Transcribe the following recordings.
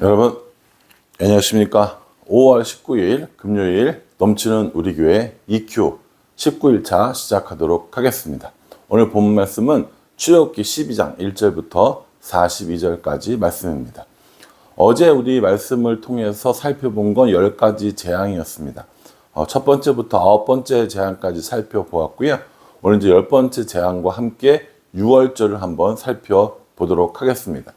여러분 안녕하십니까. 5월 19일 금요일 넘치는 우리 교회 EQ 19일차 시작하도록 하겠습니다. 오늘 본문 말씀은 출애굽기 12장 1절부터 42절까지 말씀입니다. 어제 우리 말씀을 통해서 살펴본 건 10가지 재앙이었습니다. 첫 번째부터 9번째 재앙까지 살펴보았고요. 오늘 이제 10번째 재앙과 함께 6월절을 한번 살펴보도록 하겠습니다.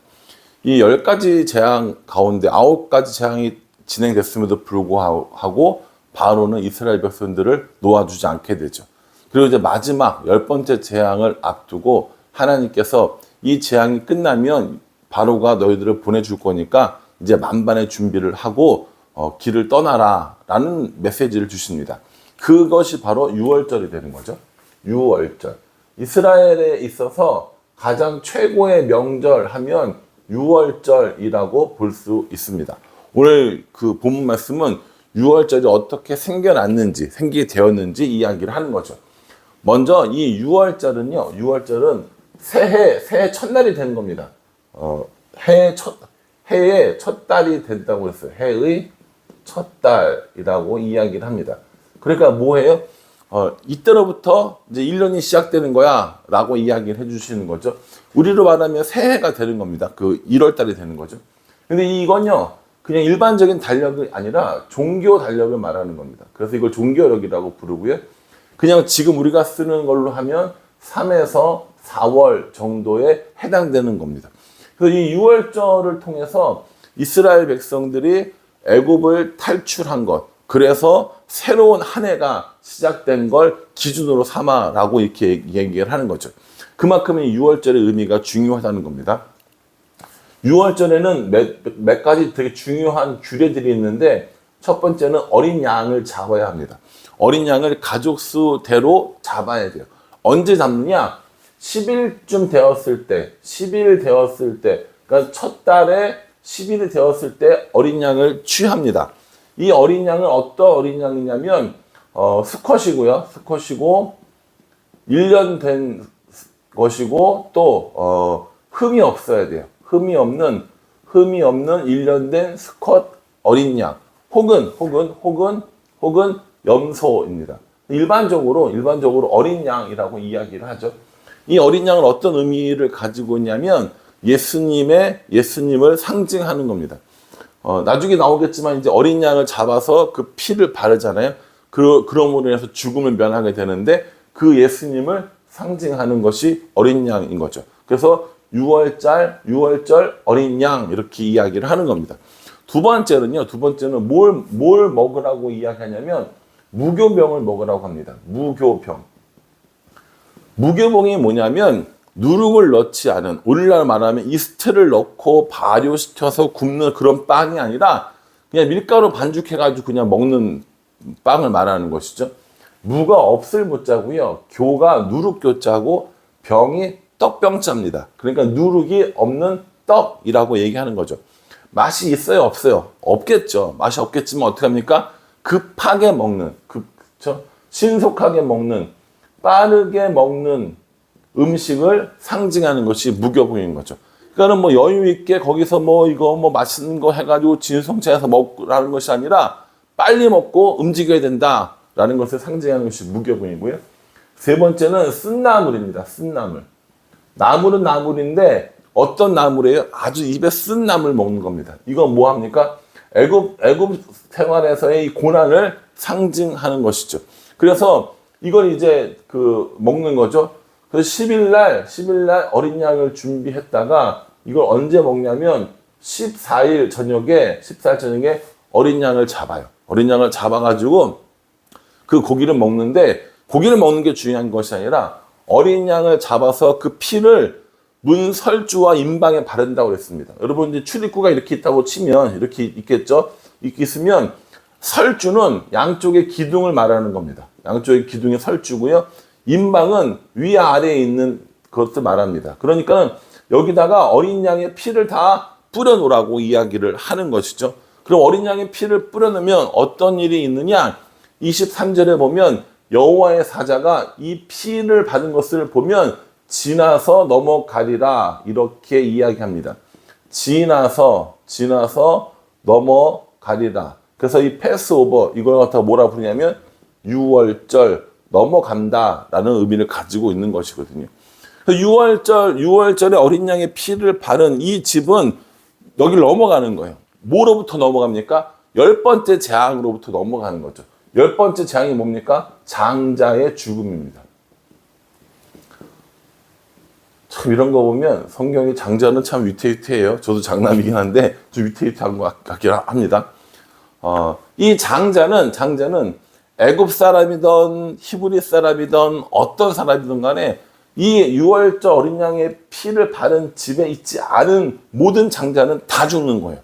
이 10가지 재앙 가운데 9가지 재앙이 진행됐음에도 불구하고 바로는 이스라엘 백성들을 놓아주지 않게 되죠. 그리고 이제 마지막 10번째 재앙을 앞두고 하나님께서 이 재앙이 끝나면 바로가 너희들을 보내줄 거니까 이제 만반의 준비를 하고 길을 떠나라 라는 메시지를 주십니다. 그것이 바로 6월절이 되는 거죠. 6월절. 이스라엘에 있어서 가장 최고의 명절 하면 6월절이라고 볼 수 있습니다. 오늘 그 본문 말씀은 6월절이 어떻게 생기게 되었는지 이야기를 하는 거죠. 먼저 이 6월절은요, 6월절은 새해 첫날이 되는 겁니다. 해의 첫 달이 된다고 했어요. 해의 첫 달이라고 이야기를 합니다. 그러니까 뭐예요? 이때로부터 이제 1년이 시작되는 거야 라고 이야기를 해주시는 거죠. 우리로 말하면 새해가 되는 겁니다. 그 1월 달이 되는 거죠. 근데 이건요, 그냥 일반적인 달력이 아니라 종교 달력을 말하는 겁니다. 그래서 이걸 종교력이라고 부르고요. 그냥 지금 우리가 쓰는 걸로 하면 3에서 4월 정도에 해당되는 겁니다. 그래서 이 6월절을 통해서 이스라엘 백성들이 애굽을 탈출한 것, 그래서 새로운 한 해가 시작된 걸 기준으로 삼아라고 이렇게 얘기를 하는 거죠. 그만큼 이 6월절의 의미가 중요하다는 겁니다. 6월절에는 몇 가지 되게 중요한 규례들이 있는데, 첫 번째는 어린 양을 잡아야 합니다. 어린 양을 가족 수대로 잡아야 돼요. 언제 잡느냐? 10일쯤 되었을 때, 10일 되었을 때, 그러니까 첫 달에 10일이 되었을 때 어린 양을 취합니다. 이 어린 양은 어떤 어린 양이냐면 수컷이고요. 수컷이고 1년 된 것이고 또 흠이 없어야 돼요. 흠이 없는 1년 된 수컷 어린 양 혹은 염소입니다. 일반적으로 어린 양이라고 이야기를 하죠. 이 어린 양은 어떤 의미를 가지고 있냐면 예수님을 상징하는 겁니다. 나중에 나오겠지만 이제 어린 양을 잡아서 그 피를 바르잖아요. 그럼으로 인해서 죽음을 면하게 되는데 그 예수님을 상징하는 것이 어린 양인 거죠. 그래서 6월절 어린 양 이렇게 이야기를 하는 겁니다. 두 번째는 뭘 먹으라고 이야기하냐면 무교병을 먹으라고 합니다. 무교병이 뭐냐면 누룩을 넣지 않은, 오늘날 말하면 이스트를 넣고 발효시켜서 굽는 그런 빵이 아니라 그냥 밀가루 반죽해가지고 그냥 먹는 빵을 말하는 것이죠. 무가 없을 무자고요. 교가 누룩교자고 병이 떡병자입니다. 그러니까 누룩이 없는 떡이라고 얘기하는 거죠. 맛이 있어요? 없어요? 없겠죠. 맛이 없겠지만 어떻게 합니까? 급하게 먹는, 신속하게 먹는, 빠르게 먹는 음식을 상징하는 것이 무교병인 거죠. 그러니까 뭐 여유 있게 거기서 이거 맛있는 거 해가지고 진성차에서 먹라는 것이 아니라 빨리 먹고 움직여야 된다라는 것을 상징하는 것이 무교병이고요. 세 번째는 쓴나물입니다. 쓴나물. 나물은 나물인데 어떤 나물이에요? 아주 입에 쓴 나물 먹는 겁니다. 이건 뭐 합니까? 애굽 생활에서의 이 고난을 상징하는 것이죠. 그래서 이걸 이제 먹는 거죠. 그래서 10일 날 어린 양을 준비했다가 이걸 언제 먹냐면 14일 저녁에 어린 양을 잡아요. 어린 양을 잡아가지고 그 고기를 먹는데, 고기를 먹는 게 중요한 것이 아니라 어린 양을 잡아서 그 피를 문설주와 임방에 바른다고 그랬습니다. 여러분 이제 출입구가 이렇게 있다고 치면 이렇게 있겠죠? 이렇게 있으면 설주는 양쪽의 기둥을 말하는 겁니다. 양쪽의 기둥이 설주고요. 임방은 위아래에 있는 것을 말합니다. 그러니까 여기다가 어린 양의 피를 다 뿌려놓으라고 이야기를 하는 것이죠. 그럼 어린 양의 피를 뿌려놓으면 어떤 일이 있느냐? 23절에 보면 여호와의 사자가 이 피를 받은 것을 보면 지나서 넘어가리라 이렇게 이야기합니다. 지나서 넘어가리라. 그래서 이 패스오버 이걸 갖다가 뭐라 부르냐면 유월절 넘어간다라는 의미를 가지고 있는 것이거든요. 유월절에 어린 양의 피를 바른 이 집은 여기를 넘어가는 거예요. 뭐로부터 넘어갑니까? 10번째 재앙으로부터 넘어가는 거죠. 10번째 재앙이 뭡니까? 장자의 죽음입니다. 참 이런 거 보면 성경의 장자는 참 위태위태해요. 저도 장남이긴 한데 좀 위태위태한 것 같긴 합니다. 이 장자는 애굽 사람이든 히브리 사람이든 어떤 사람이든 간에 이 유월절 어린 양의 피를 바른 집에 있지 않은 모든 장자는 다 죽는 거예요.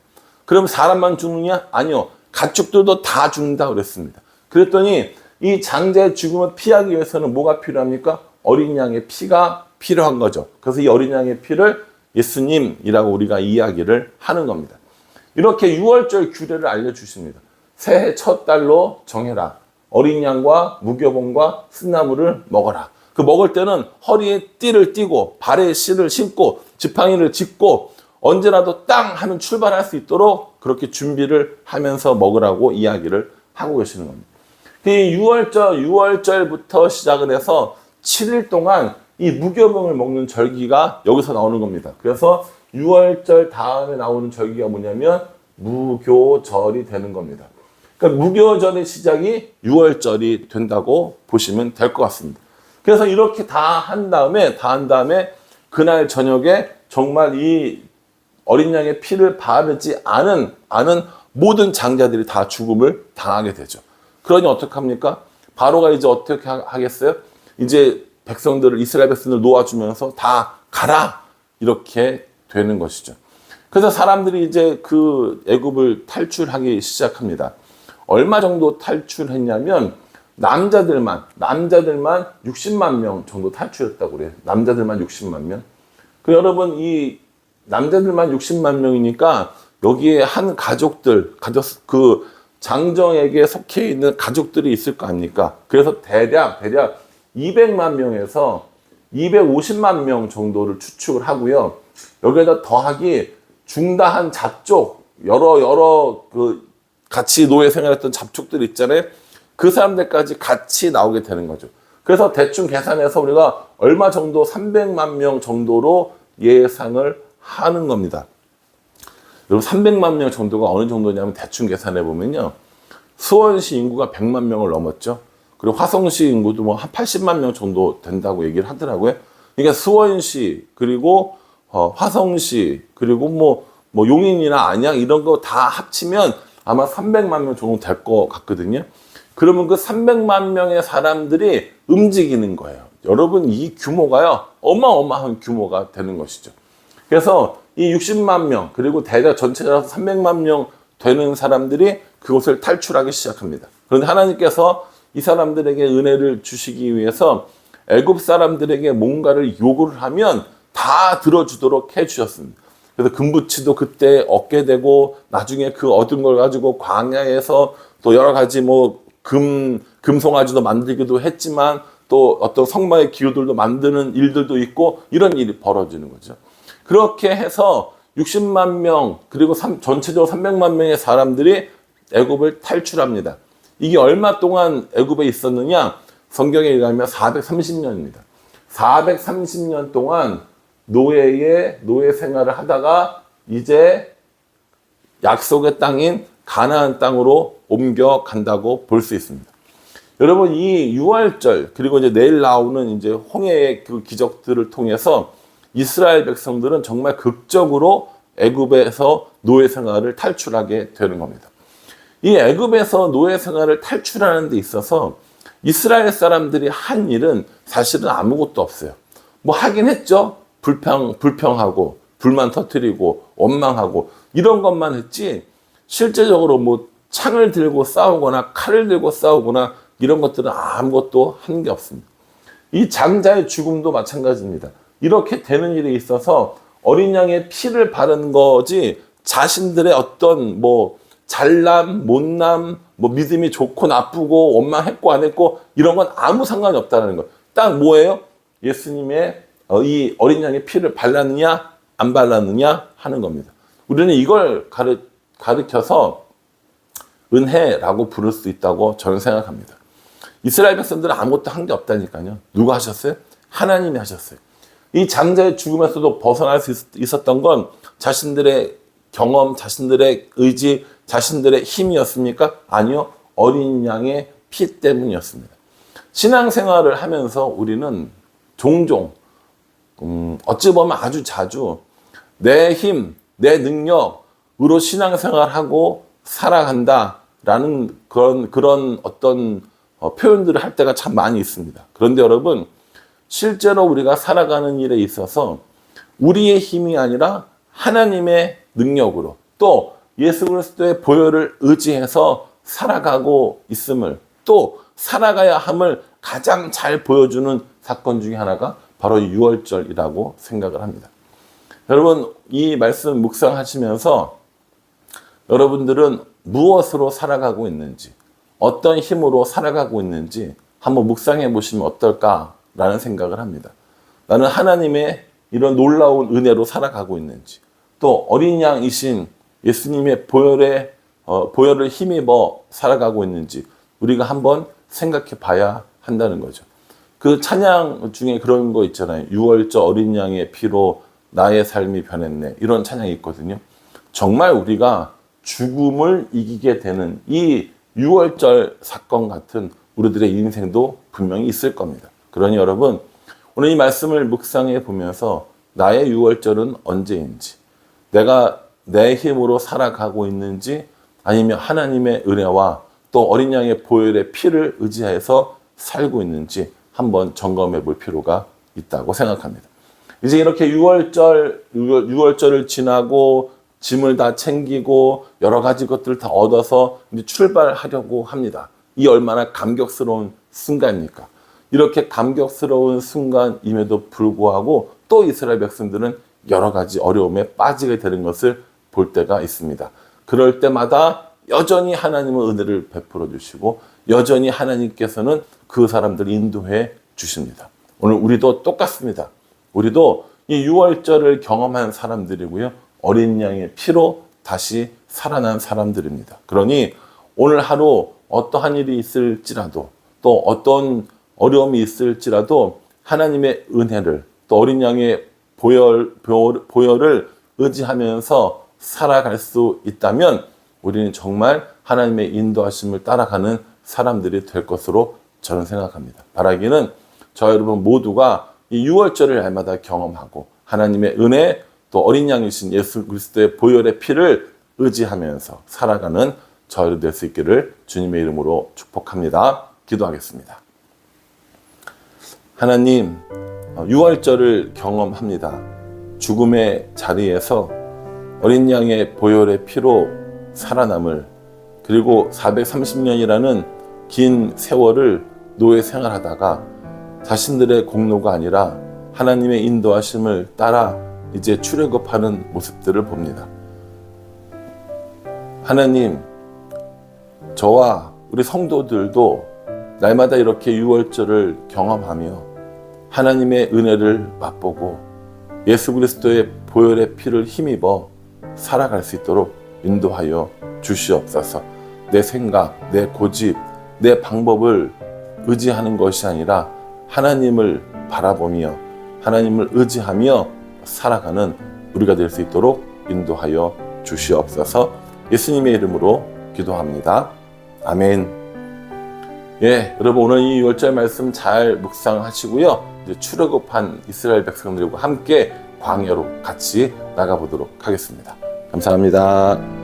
그럼 사람만 죽느냐? 아니요. 가축들도 다 죽는다 그랬습니다. 그랬더니 이 장자의 죽음을 피하기 위해서는 뭐가 필요합니까? 어린 양의 피가 필요한 거죠. 그래서 이 어린 양의 피를 예수님이라고 우리가 이야기를 하는 겁니다. 이렇게 유월절 규례를 알려주십니다. 새해 첫 달로 정해라. 어린 양과 무교봉과 쓴나물을 먹어라. 그 먹을 때는 허리에 띠를 띠고 발에 실을 신고 지팡이를 짚고 언제라도 땅 하면 출발할 수 있도록 그렇게 준비를 하면서 먹으라고 이야기를 하고 계시는 겁니다. 이 유월절부터 시작을 해서 7일 동안 이 무교봉을 먹는 절기가 여기서 나오는 겁니다. 그래서 유월절 다음에 나오는 절기가 뭐냐면 무교절이 되는 겁니다. 그러니까 무교절의 시작이 유월절이 된다고 보시면 될 것 같습니다. 그래서 이렇게 다 한 다음에 그날 저녁에 정말 이 어린 양의 피를 바르지 않은 모든 장자들이 다 죽음을 당하게 되죠. 그러니 어떡합니까? 바로가 이제 어떻게 하겠어요? 이제 백성들을 이스라엘 백성들을 놓아주면서 다 가라 이렇게 되는 것이죠. 그래서 사람들이 이제 그 애굽을 탈출하기 시작합니다. 얼마 정도 탈출했냐면 남자들만 60만 명 정도 탈출했다고 그래요. 남자들만 60만 명. 그 여러분 이 남자들만 60만 명이니까 여기에 한 그 장정에게 속해 있는 가족들이 있을 거 아닙니까? 그래서 대략 200만 명에서 250만 명 정도를 추측을 하고요. 여기에다 더하기 중다한 잡족 여러 그 같이 노예 생활했던 잡족들 있잖아요. 그 사람들까지 같이 나오게 되는 거죠. 그래서 대충 계산해서 우리가 얼마 정도 300만 명 정도로 예상을 하는 겁니다. 여러분 300만 명 정도가 어느 정도냐면 대충 계산해 보면요. 수원시 인구가 100만 명을 넘었죠. 그리고 화성시 인구도 뭐 한 80만 명 정도 된다고 얘기를 하더라고요. 그러니까 수원시 그리고 화성시 그리고 뭐 용인이나 안양 이런 거 다 합치면 아마 300만 명 정도 될 것 같거든요. 그러면 그 300만 명의 사람들이 움직이는 거예요. 여러분 이 규모가요. 어마어마한 규모가 되는 것이죠. 그래서 이 60만 명 그리고 대략 전체적으로 300만 명 되는 사람들이 그곳을 탈출하기 시작합니다. 그런데 하나님께서 이 사람들에게 은혜를 주시기 위해서 애굽 사람들에게 뭔가를 요구를 하면 다 들어주도록 해주셨습니다. 그래서 금부치도 그때 얻게 되고 나중에 그 얻은 걸 가지고 광야에서 또 여러 가지 금송아지도 만들기도 했지만 또 어떤 성마의 기호들도 만드는 일들도 있고 이런 일이 벌어지는 거죠. 그렇게 해서 60만 명 그리고 전체적으로 300만 명의 사람들이 애굽을 탈출합니다. 이게 얼마 동안 애굽에 있었느냐? 성경에 의하면 430년입니다. 430년 동안 노예 생활을 하다가 이제 약속의 땅인 가나안 땅으로 옮겨간다고 볼 수 있습니다. 여러분 이 유월절 그리고 이제 내일 나오는 이제 홍해의 그 기적들을 통해서 이스라엘 백성들은 정말 극적으로 애굽에서 노예 생활을 탈출하게 되는 겁니다. 이 애굽에서 노예 생활을 탈출하는 데 있어서 이스라엘 사람들이 한 일은 사실은 아무것도 없어요. 뭐 하긴 했죠. 불평하고 불만 터뜨리고 원망하고 이런 것만 했지 실제적으로 뭐 창을 들고 싸우거나 칼을 들고 싸우거나 이런 것들은 아무것도 한 게 없습니다. 이 장자의 죽음도 마찬가지입니다. 이렇게 되는 일에 있어서 어린 양의 피를 바른 거지 자신들의 어떤 잘남, 못남, 믿음이 좋고 나쁘고 원망했고 안 했고 이런 건 아무 상관이 없다는 거. 딱 뭐예요? 예수님의 이 어린 양의 피를 발랐느냐 안 발랐느냐 하는 겁니다. 우리는 이걸 가르쳐서 은혜라고 부를 수 있다고 저는 생각합니다. 이스라엘 백성들은 아무것도 한 게 없다니까요. 누가 하셨어요? 하나님이 하셨어요. 이 장자의 죽음에서도 벗어날 수 있었던 건 자신들의 경험, 자신들의 의지, 자신들의 힘이었습니까? 아니요. 어린 양의 피 때문이었습니다. 신앙생활을 하면서 우리는 종종 어찌 보면 아주 자주 내 힘, 내 능력으로 신앙생활하고 살아간다라는 그런 어떤 표현들을 할 때가 참 많이 있습니다. 그런데 여러분, 실제로 우리가 살아가는 일에 있어서 우리의 힘이 아니라 하나님의 능력으로 또 예수 그리스도의 보혈을 의지해서 살아가고 있음을, 또 살아가야 함을 가장 잘 보여주는 사건 중에 하나가 바로 유월절이라고 생각을 합니다. 여러분, 이 말씀 묵상하시면서 여러분들은 무엇으로 살아가고 있는지, 어떤 힘으로 살아가고 있는지 한번 묵상해 보시면 어떨까라는 생각을 합니다. 나는 하나님의 이런 놀라운 은혜로 살아가고 있는지, 또 어린 양이신 예수님의 보혈을 힘입어 살아가고 있는지 우리가 한번 생각해 봐야 한다는 거죠. 그 찬양 중에 그런 거 있잖아요. 유월절 어린 양의 피로 나의 삶이 변했네. 이런 찬양이 있거든요. 정말 우리가 죽음을 이기게 되는 이 유월절 사건 같은 우리들의 인생도 분명히 있을 겁니다. 그러니 여러분, 오늘 이 말씀을 묵상해 보면서 나의 유월절은 언제인지, 내가 내 힘으로 살아가고 있는지, 아니면 하나님의 은혜와 또 어린 양의 보혈의 피를 의지해서 살고 있는지 한번 점검해 볼 필요가 있다고 생각합니다. 이제 이렇게 유월절을 지나고 짐을 다 챙기고 여러 가지 것들을 다 얻어서 이제 출발하려고 합니다. 이 얼마나 감격스러운 순간입니까? 이렇게 감격스러운 순간임에도 불구하고 또 이스라엘 백성들은 여러 가지 어려움에 빠지게 되는 것을 볼 때가 있습니다. 그럴 때마다 여전히 하나님은 은혜를 베풀어 주시고 여전히 하나님께서는 그 사람들을 인도해 주십니다. 오늘 우리도 똑같습니다. 우리도 이 유월절을 경험한 사람들이고요. 어린 양의 피로 다시 살아난 사람들입니다. 그러니 오늘 하루 어떠한 일이 있을지라도 또 어떤 어려움이 있을지라도 하나님의 은혜를 또 어린 양의 보혈을 의지하면서 살아갈 수 있다면 우리는 정말 하나님의 인도하심을 따라가는 사람들이 될 것으로 저는 생각합니다. 바라기는 저 여러분 모두가 이 유월절을 날마다 경험하고 하나님의 은혜 또 어린 양이신 예수 그리스도의 보혈의 피를 의지하면서 살아가는 저희들 될 수 있기를 주님의 이름으로 축복합니다. 기도하겠습니다. 하나님, 유월절을 경험합니다. 죽음의 자리에서 어린 양의 보혈의 피로 살아남을, 그리고 430년이라는 긴 세월을 노예 생활하다가 자신들의 공로가 아니라 하나님의 인도하심을 따라 이제 출애굽하는 모습들을 봅니다. 하나님, 저와 우리 성도들도 날마다 이렇게 유월절을 경험하며 하나님의 은혜를 맛보고 예수 그리스도의 보혈의 피를 힘입어 살아갈 수 있도록 인도하여 주시옵소서. 내 생각, 내 고집, 내 방법을 의지하는 것이 아니라 하나님을 바라보며 하나님을 의지하며 살아가는 우리가 될 수 있도록 인도하여 주시옵소서. 예수님의 이름으로 기도합니다. 아멘. 예, 여러분 오늘 이 유월절 말씀 잘 묵상하시고요. 이제 출애굽한 이스라엘 백성들과 함께 광야로 같이 나가보도록 하겠습니다. 감사합니다.